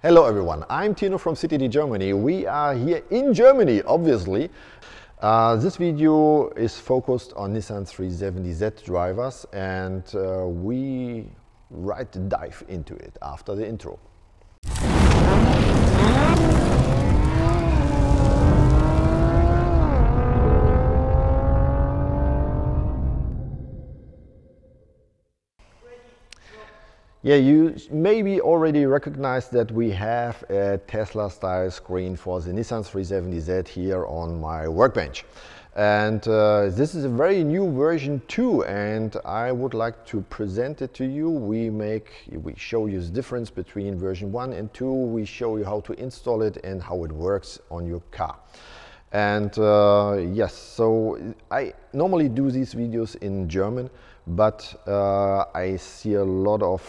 Hello everyone, I'm Tino from CTD-Germany. We are here in Germany, obviously. This video is focused on Nissan 370Z drivers, and we dive into it after the intro. Yeah, you maybe already recognize that we have a Tesla-style screen for the Nissan 370Z here on my workbench. And this is a very new version 2, and I would like to present it to you. We show you the difference between version 1 and 2. We show you how to install it and how it works on your car. And yes, so I normally do these videos in German, but I see a lot of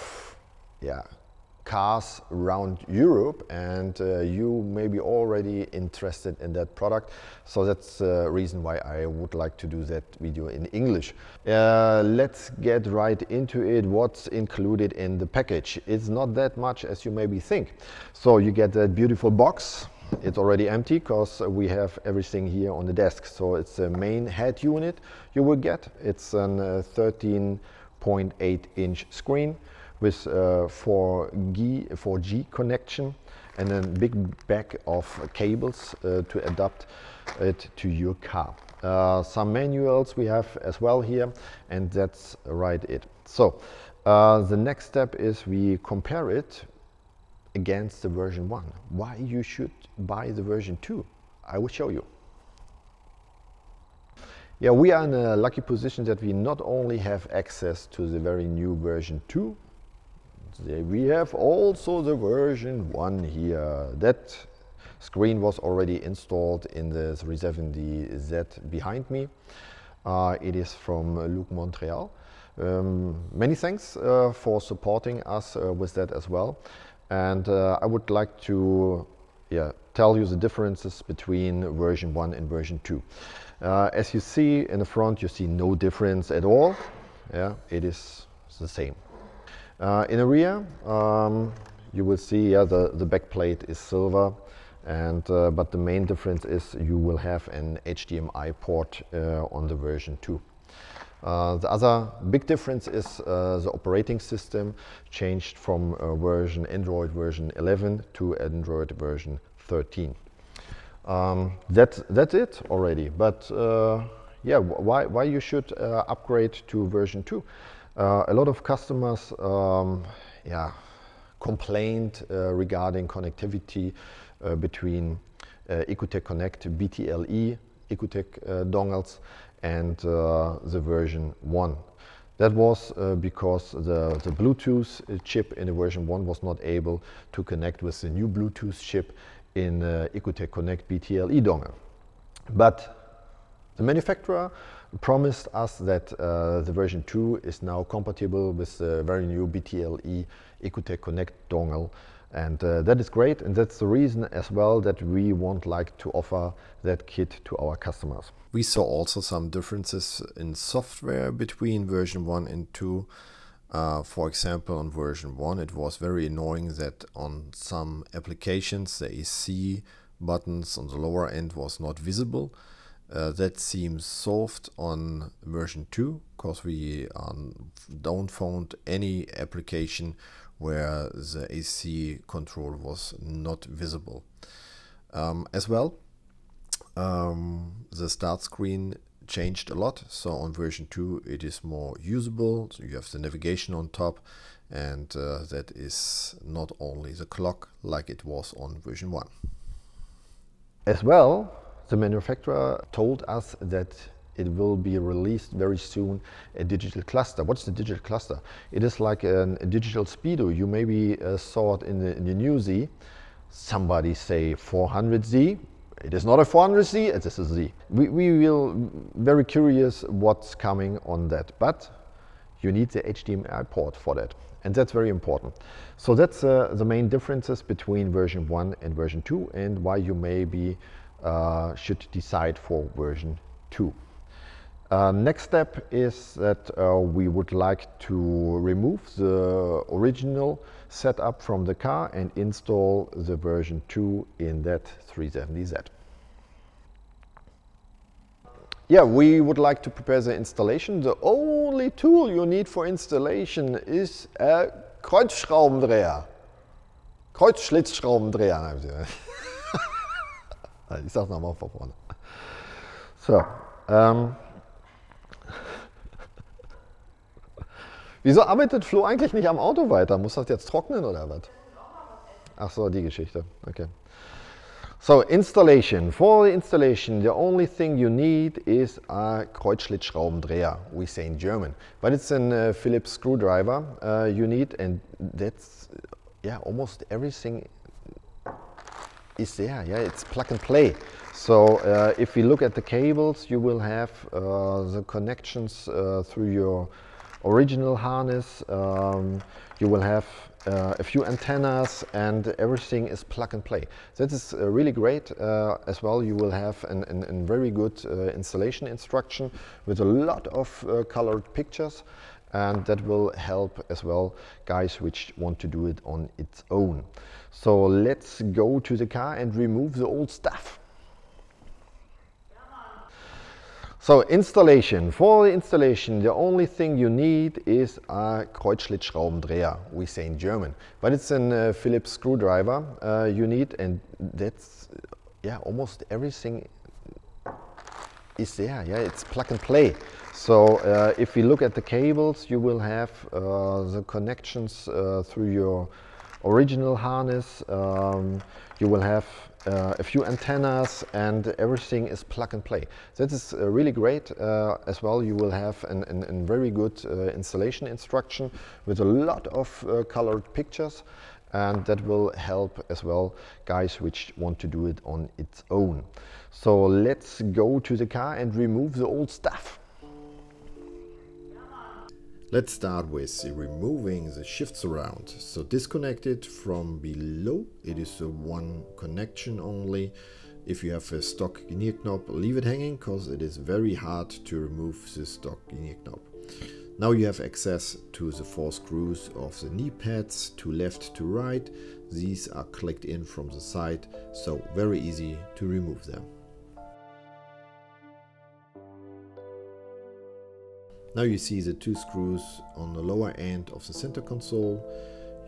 cars around Europe, and you may be already interested in that product. So that's the reason why I would like to do that video in English. Let's get right into it. What's included in the package? It's not that much as you maybe think. So you get that beautiful box. It's already empty because we have everything here on the desk. So it's the main head unit you will get. It's a 13.8-inch screen with 4G connection and a big bag of cables to adapt it to your car. Some manuals we have as well here, and that's it. So the next step is we compare it against the version 1. Why you should buy the version 2? I will show you. Yeah, we are in a lucky position that we not only have access to the very new version 2, we have also the version 1 here. That screen was already installed in the 370Z behind me. It is from Luc Montreal. Many thanks for supporting us with that as well. And I would like to tell you the differences between version 1 and version 2. As you see in the front, you see no difference at all. Yeah, it is the same. In the rear, you will see the back plate is silver, and but the main difference is you will have an HDMI port on the version 2. The other big difference is the operating system changed from Android version 11 to Android version 13. That's it already, but why you should upgrade to version 2? A lot of customers complained regarding connectivity between Ecotec Connect BTLE Ecotec dongles and the version 1. That was because the Bluetooth chip in the version 1 was not able to connect with the new Bluetooth chip in Ecotec Connect BTLE dongle. But the manufacturer promised us that the version 2 is now compatible with the very new BTLE Ecotec Connect dongle. And that is great, and that's the reason as well that we would like to offer that kit to our customers. We saw also some differences in software between version 1 and 2. For example, on version 1 it was very annoying that on some applications the AC buttons on the lower end was not visible. That seems solved on version 2 because we don't found any application where the AC control was not visible. As well, the start screen changed a lot. So on version 2 it is more usable. So you have the navigation on top, and that is not only the clock like it was on version 1. As well, the manufacturer told us that it will be released very soon a digital cluster. What's the digital cluster? It is like a digital speedo. You maybe saw it in the news. Somebody say 400Z. It is not a 400Z, it is a Z. We will very curious what's coming on that, but you need the HDMI port for that, and that's very important. So that's the main differences between version 1 and version 2, and why you maybe should decide for version 2. Next step is that we would like to remove the original set up from the car and install the version 2 in that 370Z. Yeah, we would like to prepare the installation. The only tool you need for installation is a Kreuzschraubendreher. Kreuzschlitzschraubendreher. Ich sag's nochmal von vorne. So. Wieso arbeitet Flo eigentlich nicht am Auto weiter? Muss das jetzt trocknen oder was? Ach so, die Geschichte. Okay. So, installation. For the installation, the only thing you need is a Kreuzschlitzschraubendreher, we say in German. But it's a Phillips screwdriver you need, and that's, yeah, almost everything is there. Yeah, it's plug and play. So if we look at the cables, you will have the connections through your original harness. You will have a few antennas, and everything is plug and play. That is really great. As well, you will have a very good installation instruction with a lot of colored pictures, and that will help as well guys which want to do it on its own. So let's go to the car and remove the old stuff. So installation. For the installation, the only thing you need is a Kreuzschlitzschraubendreher, we say in German. But it's a Phillips screwdriver you need, and that's, yeah, almost everything is there. Yeah, it's plug and play. So if we look at the cables, you will have the connections through your original harness. You will have a few antennas, and everything is plug and play. That is really great. As well, you will have a very good installation instruction with a lot of colored pictures, and that will help as well guys which want to do it on its own. So let's go to the car and remove the old stuff. Let's start with removing the shift surround. So disconnect it from below. It is a one connection only. If you have a stock gear knob, leave it hanging, because it is very hard to remove the stock gear knob. Now you have access to the 4 screws of the knee pads, to left to right. These are clicked in from the side, so very easy to remove them. Now you see the 2 screws on the lower end of the center console.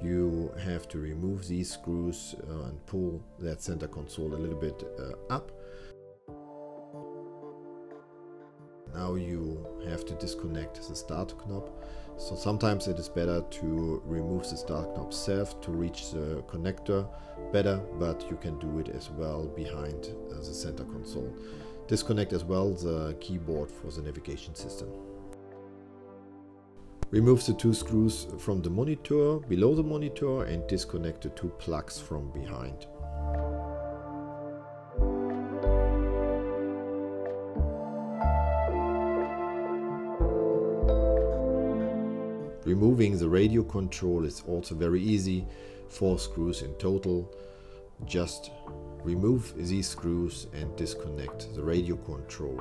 You have to remove these screws and pull that center console a little bit up. Now you have to disconnect the start knob. So sometimes it is better to remove the start knob itself to reach the connector better, but you can do it as well behind the center console. Disconnect as well the keyboard for the navigation system. Remove the 2 screws from the monitor, below the monitor, and disconnect the 2 plugs from behind. Removing the radio control is also very easy. 4 screws in total. Just remove these screws and disconnect the radio control.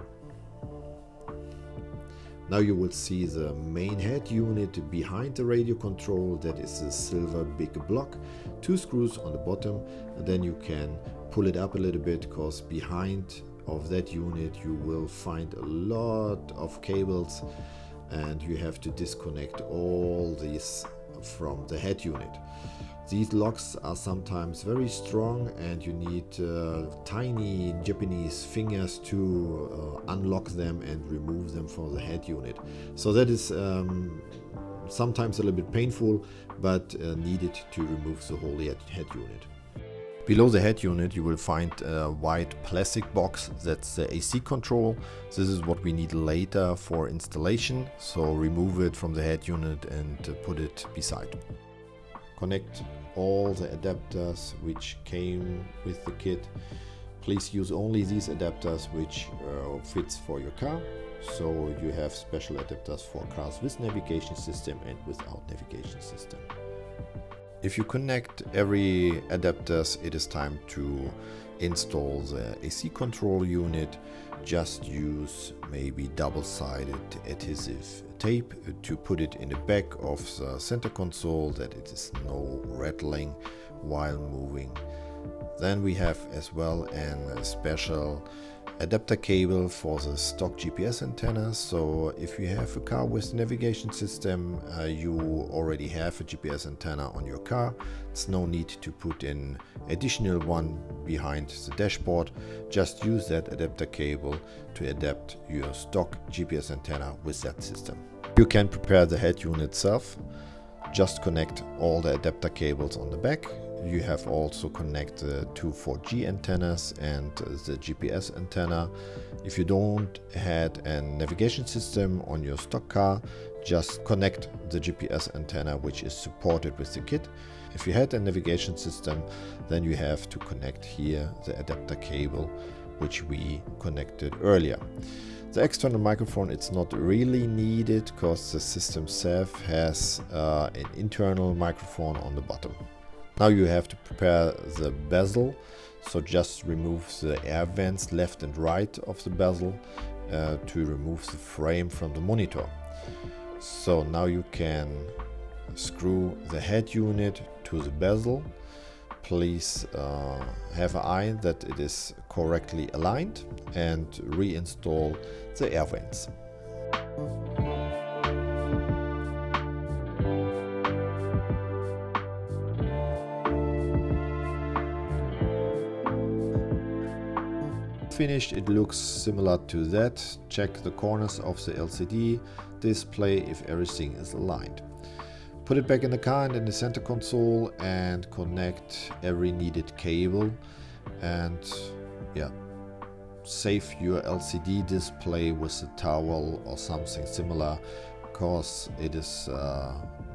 Now you will see the main head unit behind the radio control. That is a silver big block. 2 screws on the bottom, and then you can pull it up a little bit, because behind of that unit you will find a lot of cables, and you have to disconnect all these from the head unit. These locks are sometimes very strong, and you need tiny Japanese fingers to unlock them and remove them from the head unit. So that is sometimes a little bit painful, but needed to remove the whole head unit. Below the head unit you will find a white plastic box. That's the AC control. This is what we need later for installation, so remove it from the head unit and put it beside. Connect all the adapters which came with the kit. Please use only these adapters which fits for your car. So you have special adapters for cars with navigation system and without navigation system. If you connect every adapters, it is time to install the AC control unit. just use maybe double-sided adhesive tape to put it in the back of the center console, that it is no rattling while moving. Then we have as well a special adapter cable for the stock GPS antenna. So if you have a car with navigation system, you already have a GPS antenna on your car. It's no need to put in additional one behind the dashboard. Just use that adapter cable to adapt your stock GPS antenna with that system. You can prepare the head unit itself. Just connect all the adapter cables on the back. You have also connected two 4G antennas and the GPS antenna. If you don't have a navigation system on your stock car, just connect the GPS antenna, which is supported with the kit. If you had a navigation system, then you have to connect here the adapter cable, which we connected earlier. The external microphone, it's not really needed because the system itself has an internal microphone on the bottom. Now you have to prepare the bezel, so just remove the air vents left and right of the bezel to remove the frame from the monitor. So now you can screw the head unit to the bezel. Please have an eye that it is correctly aligned and reinstall the air vents. Finished, it looks similar to that. Check the corners of the LCD display if everything is aligned. Put it back in the car and in the center console and connect every needed cable, and yeah, save your LCD display with a towel or something similar, because it is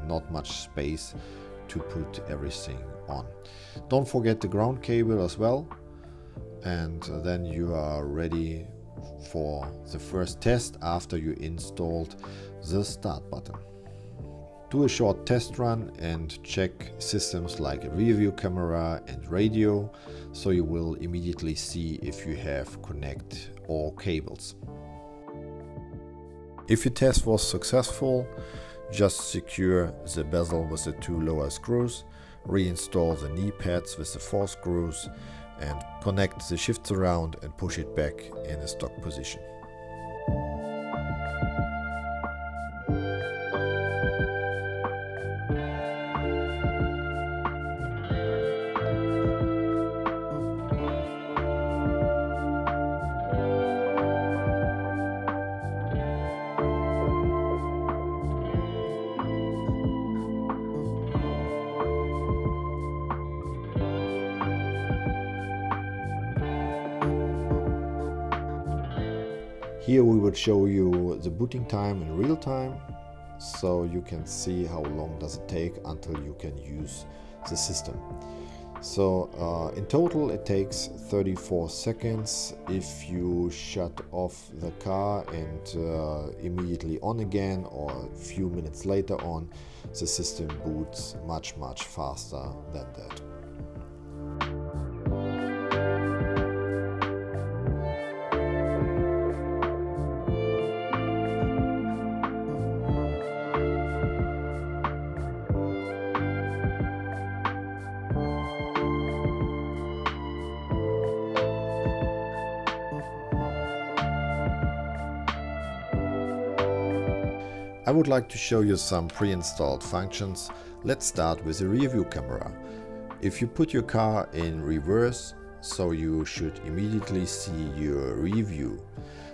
not much space to put everything on. Don't forget the ground cable as well. And then you are ready for the first test after you installed the start button. Do a short test run and check systems like a rear view camera and radio, so you will immediately see if you have connect all cables. If your test was successful, just secure the bezel with the two lower screws, reinstall the knee pads with the 4 screws, and connect the shifts around and push it back in a stock position. Here we would show you the booting time in real time, so you can see how long does it take until you can use the system. So in total it takes 34 seconds. If you shut off the car and immediately on again, or a few minutes later on, the system boots much faster than that. I would like to show you some pre-installed functions. Let's start with the rear view camera. If you put your car in reverse, so you should immediately see your rear view.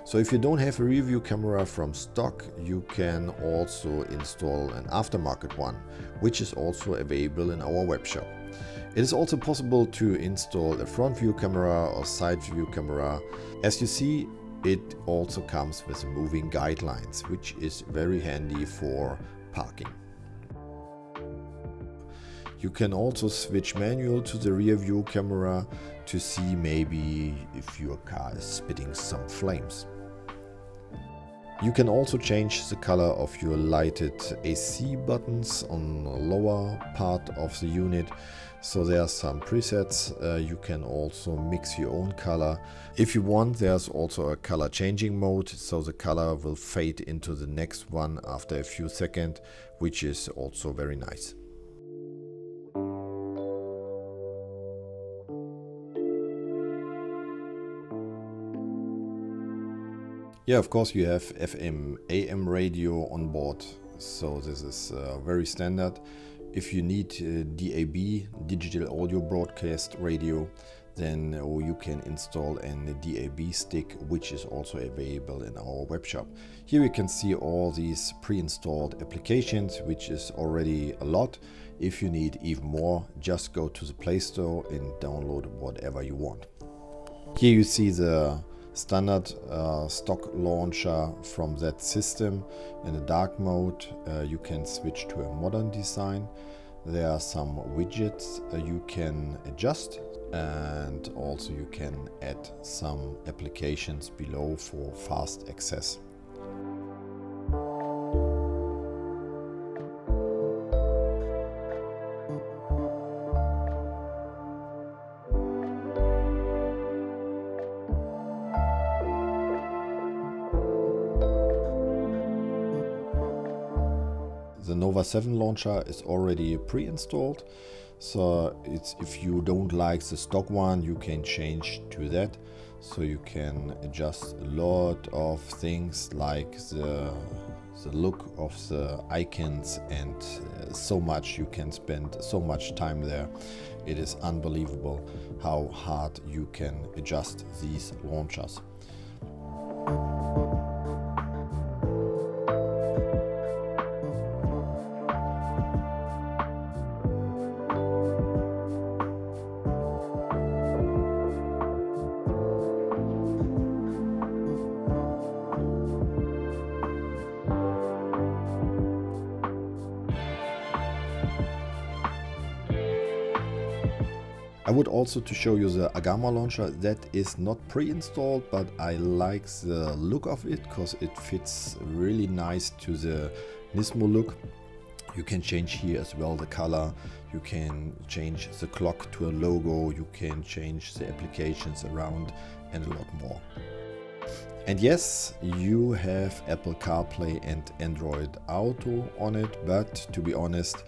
So if you don't have a rear view camera from stock, you can also install an aftermarket one, which is also available in our web shop. It is also possible to install a front view camera or side view camera. As you see, it also comes with moving guidelines, which is very handy for parking. You can also switch manual to the rear view camera to see maybe if your car is spitting some flames. You can also change the color of your lighted AC buttons on the lower part of the unit, So there are some presets. You can also mix your own color. If you want, there's also a color changing mode, so the color will fade into the next one after a few seconds, which is also very nice. Yeah, of course you have FM, AM radio on board, so this is very standard. If you need DAB, digital audio broadcast radio, then you can install a DAB stick, which is also available in our web shop. Here you can see all these pre-installed applications, which is already a lot. If you need even more, just go to the Play Store and download whatever you want. Here you see the standard stock launcher from that system. In the dark mode you can switch to a modern design. There are some widgets you can adjust, and also you can add some applications below for fast access. The Nova 7 launcher is already pre-installed, so if you don't like the stock one, you can change to that. So you can adjust a lot of things like the look of the icons, and so much you can spend so much time there. It is unbelievable how hard you can adjust these launchers. I would also to show you the Agama launcher that is not pre-installed, but I like the look of it because it fits really nice to the Nismo look. You can change here as well the color, you can change the clock to a logo, you can change the applications around, and a lot more. And yes, you have Apple CarPlay and Android Auto on it, but to be honest,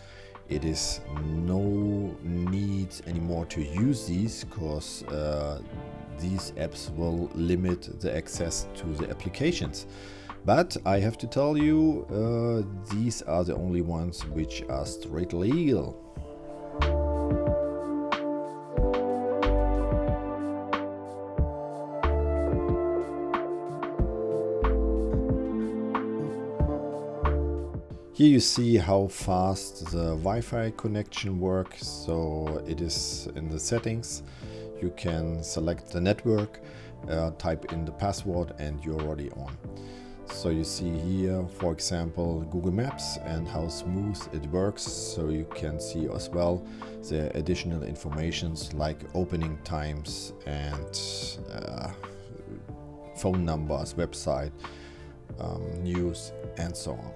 it is no need anymore to use these, because these apps will limit the access to the applications. But I have to tell you, these are the only ones which are straight legal. Here you see how fast the Wi-Fi connection works. So it is in the settings. You can select the network, type in the password, and you're already on. So you see here, for example, Google Maps and how smooth it works. So you can see as well the additional informations like opening times and phone numbers, website, news, and so on.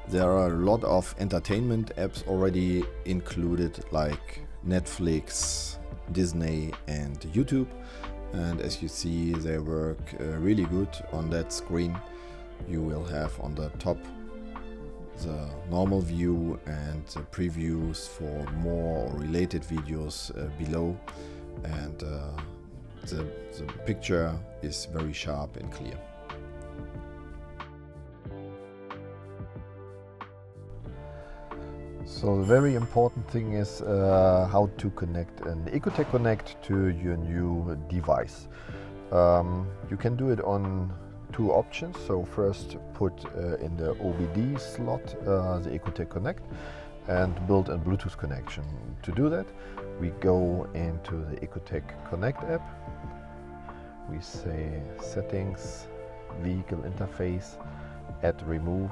There are a lot of entertainment apps already included, like Netflix, Disney, and YouTube. And as you see, they work really good on that screen. You will have on the top the normal view and the previews for more related videos below, and the picture is very sharp and clear. So the very important thing is how to connect an Ecotec Connect to your new device. You can do it on two options. So first put in the OBD slot the Ecotec Connect and build a Bluetooth connection. To do that, we go into the Ecotec Connect app. We say settings, vehicle interface, add remove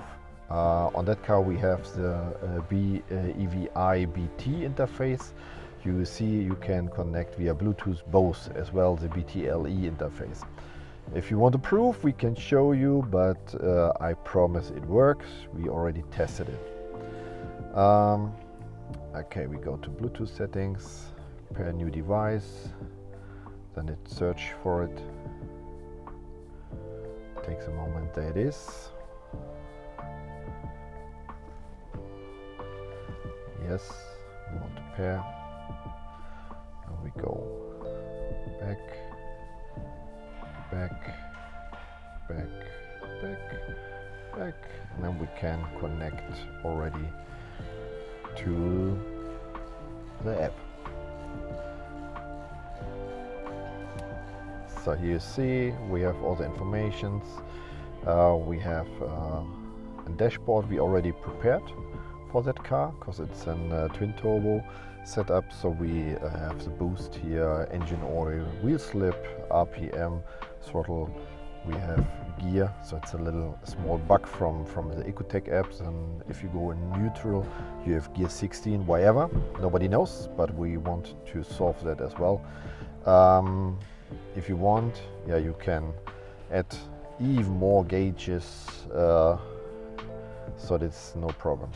On that car we have the EVI BT interface. You see you can connect via Bluetooth both, as well the BTLE interface. If you want a proof, we can show you, but I promise it works. We already tested it. Okay, we go to Bluetooth settings, pair new device, then it search for it. Takes a moment, there it is. Yes, we want to pair. And we go back, back, back, back, back, and then we can connect already to the app. So here you see we have all the informations. We have a dashboard we already prepared for that car, because it's a twin turbo setup. So we have the boost here, engine oil, wheel slip, RPM, throttle. We have gear, so it's a small bug from the Ecotec apps, and if you go in neutral you have gear 16, whatever, nobody knows, but we want to solve that as well. If you want, yeah, you can add even more gauges, so that's no problem.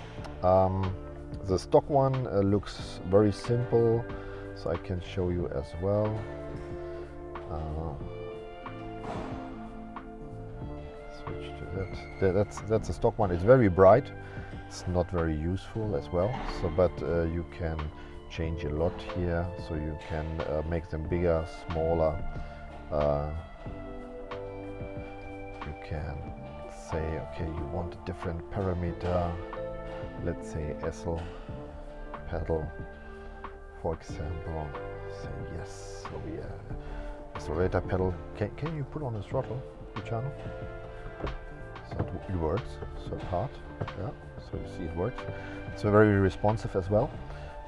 The stock one looks very simple, so I can show you as well. Switch to that. That's a stock one. It's very bright. It's not very useful as well. So, but you can change a lot here. So you can make them bigger, smaller. You can say, okay, you want a different parameter. Let's say SL pedal, for example. Say yes. So we accelerator pedal. Can you put on the throttle, Luciano? So it works. So part, yeah. So you see it works. It's very responsive as well,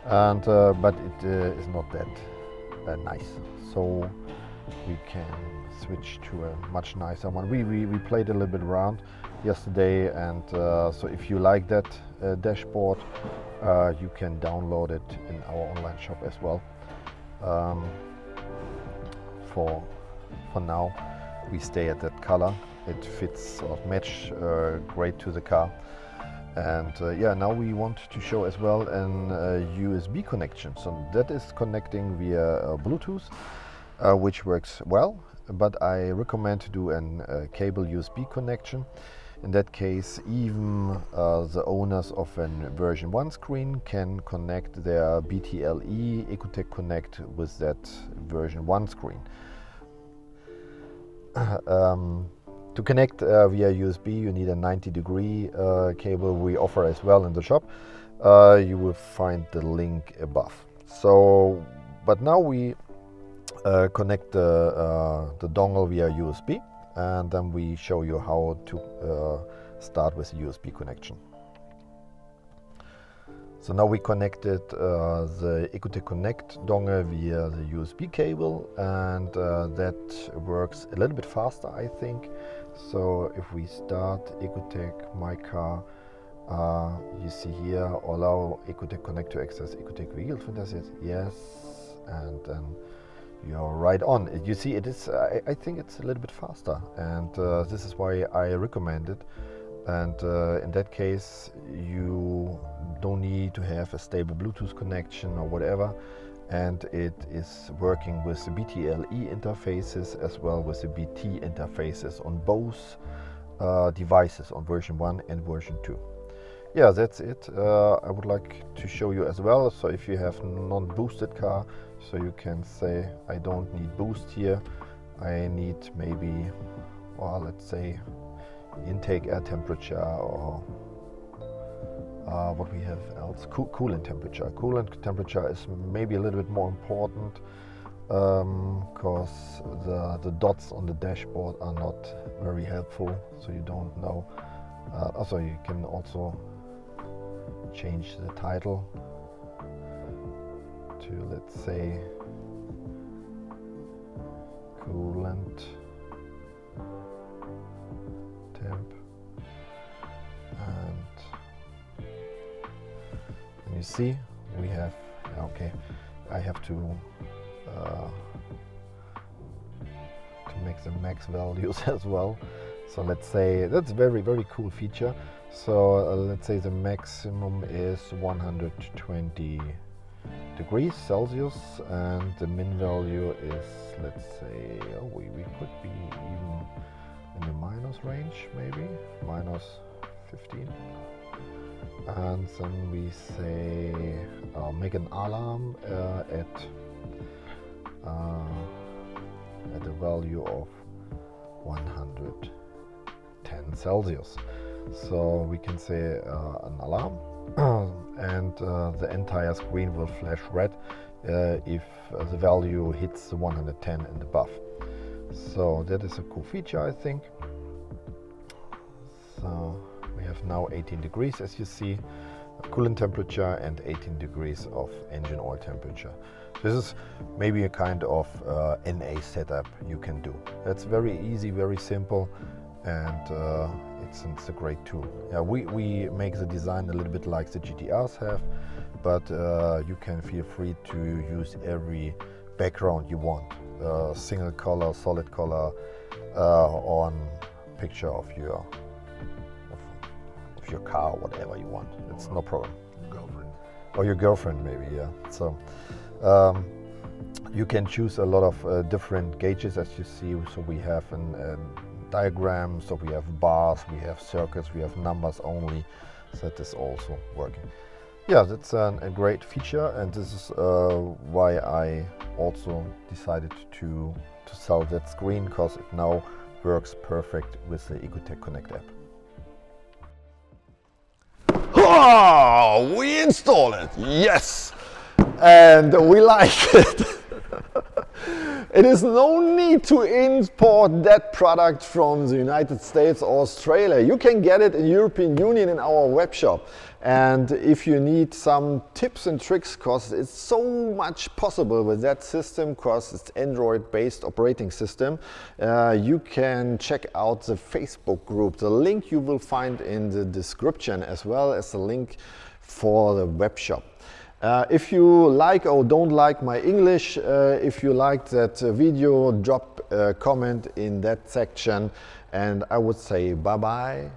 and but it is not that nice. So we can switch to a much nicer one. We played a little bit around yesterday, and so if you like that dashboard, you can download it in our online shop as well. For now, we stay at that color. It fits or match great to the car. And yeah, now we want to show as well an USB connection. So that is connecting via Bluetooth, which works well, but I recommend to do a cable USB connection. In that case, even the owners of a version 1 screen can connect their BTLE Ecotec Connect with that version 1 screen. To connect via USB, you need a 90-degree cable we offer as well in the shop. You will find the link above. So, but now we connect the dongle via USB, and then we show you how to start with the USB connection. So now we connected the Ecotec Connect dongle via the USB cable, and that works a little bit faster, I think. So if we start Ecotec My Car, you see here, allow Ecotec Connect to access Ecotec Vehicle Fantasies, yes, and then you're right on. You see, it is. I think it's a little bit faster, and this is why I recommend it. And in that case, you don't need to have a stable Bluetooth connection or whatever, and it is working with the BTLE interfaces as well with the BT interfaces on both devices, on version 1 and version 2. Yeah, that's it. I would like to show you as well. So if you have non-boosted car, so you can say, I don't need boost here. I need maybe, well, let's say intake air temperature, or what we have else, coolant temperature. Coolant temperature is maybe a little bit more important, because the dots on the dashboard are not very helpful, so you don't know. Also, you can also change the title to, let's say, coolant temp, and see, we have, okay, I have to make the max values as well. So let's say that's very cool feature. So let's say the maximum is 120 degrees Celsius and the min value is, let's say, we could be even in the minus range, maybe minus 15. And then we say make an alarm at a value of 110 Celsius. So we can say an alarm and the entire screen will flash red if the value hits 110 and above. So that is a cool feature, I think. So we have now 18 degrees, as you see, of coolant temperature and 18 degrees of engine oil temperature. This is maybe a kind of NA setup you can do. That's very easy, very simple, and it's a great tool. Yeah, we make the design a little bit like the GTRs have, but you can feel free to use every background you want. Single color, solid color, on picture of your car, whatever you want. It's no problem. Girlfriend. Or your girlfriend, maybe, yeah. So you can choose a lot of different gauges, as you see. So we have a diagram, so we have bars, we have circles, we have numbers only. So that is also working. Yeah, that's a great feature, and this is why I also decided to sell that screen, because it now works perfect with the Ecotec Connect app. Oh, we installed it, yes, and we like it. It is no need to import that product from the United States or Australia. You can get it in European Union in our web shop. And if you need some tips and tricks, because it's so much possible with that system, because it's Android-based operating system, you can check out the Facebook group. The link you will find in the description, as well as the link for the web shop. If you like or don't like my English, if you liked that video, drop a comment in that section, and I would say bye-bye.